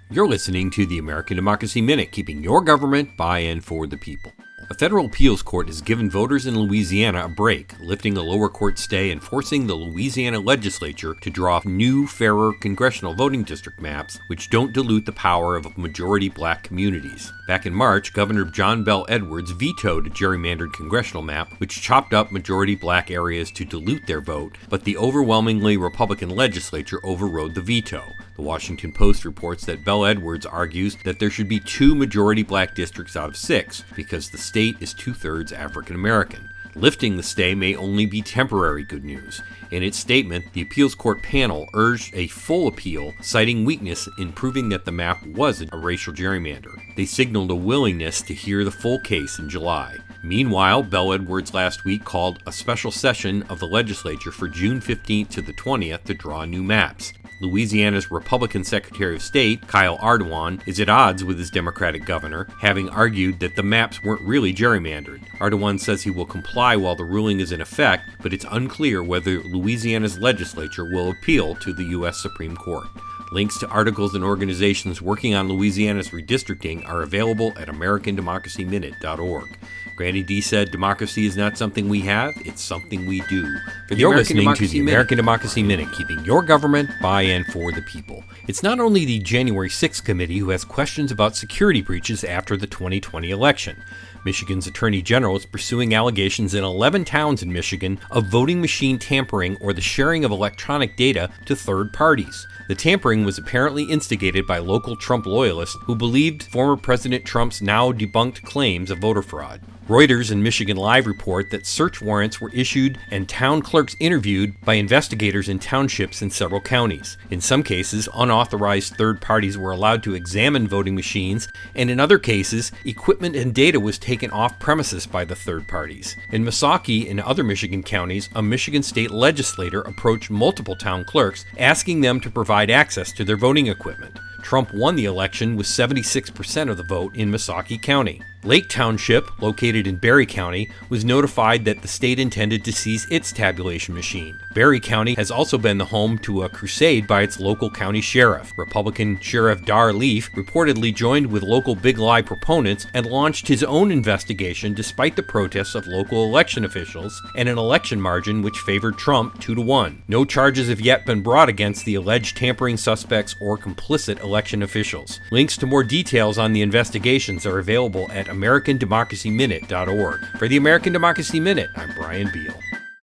You're listening to the American Democracy Minute, keeping your government by and for the people. A federal appeals court has given voters in Louisiana a break, lifting a lower court stay and forcing the Louisiana legislature to draw new, fairer congressional voting district maps, which don't dilute the power of majority black communities. Back in March, Governor John Bel Edwards vetoed a gerrymandered congressional map, which chopped up majority black areas to dilute their vote, but the overwhelmingly Republican legislature overrode the veto. The Washington Post reports that Bel Edwards argues that there should be 2 majority black districts out of 6, because the state is 2/3 African American. Lifting the stay may only be temporary good news. In its statement, the appeals court panel urged a full appeal, citing weakness in proving that the map was a racial gerrymander. They signaled a willingness to hear the full case in July. Meanwhile, Bel Edwards last week called a special session of the legislature for June 15th to the 20th to draw new maps. Louisiana's Republican Secretary of State, Kyle Ardoin, is at odds with his Democratic governor, having argued that the maps weren't really gerrymandered. Ardoin says he will comply while the ruling is in effect, but it's unclear whether Louisiana's legislature will appeal to the U.S. Supreme Court. Links to articles and organizations working on Louisiana's redistricting are available at AmericanDemocracyMinute.org. Granny D said, "Democracy is not something we have, it's something we do." You're listening to the American Democracy Minute, keeping your government by and for the people. It's not only the January 6th committee who has questions about security breaches after the 2020 election. Michigan's Attorney General is pursuing allegations in 11 towns in Michigan of voting machine tampering or the sharing of electronic data to third parties. The tampering was apparently instigated by local Trump loyalists who believed former President Trump's now debunked claims of voter fraud. Reuters and Michigan Live report that search warrants were issued and town clerks interviewed by investigators in townships in several counties. In some cases, unauthorized third parties were allowed to examine voting machines, and in other cases, equipment and data was taken off premises by the third parties. In Missaukee and other Michigan counties, a Michigan state legislator approached multiple town clerks, asking them to provide access to their voting equipment. Trump won the election with 76% of the vote in Missaukee County. Lake Township, located in Berry County, was notified that the state intended to seize its tabulation machine. Berry County has also been the home to a crusade by its local county sheriff. Republican Sheriff Dar Leaf reportedly joined with local Big Lie proponents and launched his own investigation despite the protests of local election officials and an election margin which favored Trump 2-1. No charges have yet been brought against the alleged tampering suspects or complicit election officials. Links to more details on the investigations are available at AmericanDemocracyMinute.org. For the American Democracy Minute, I'm Brian Beal.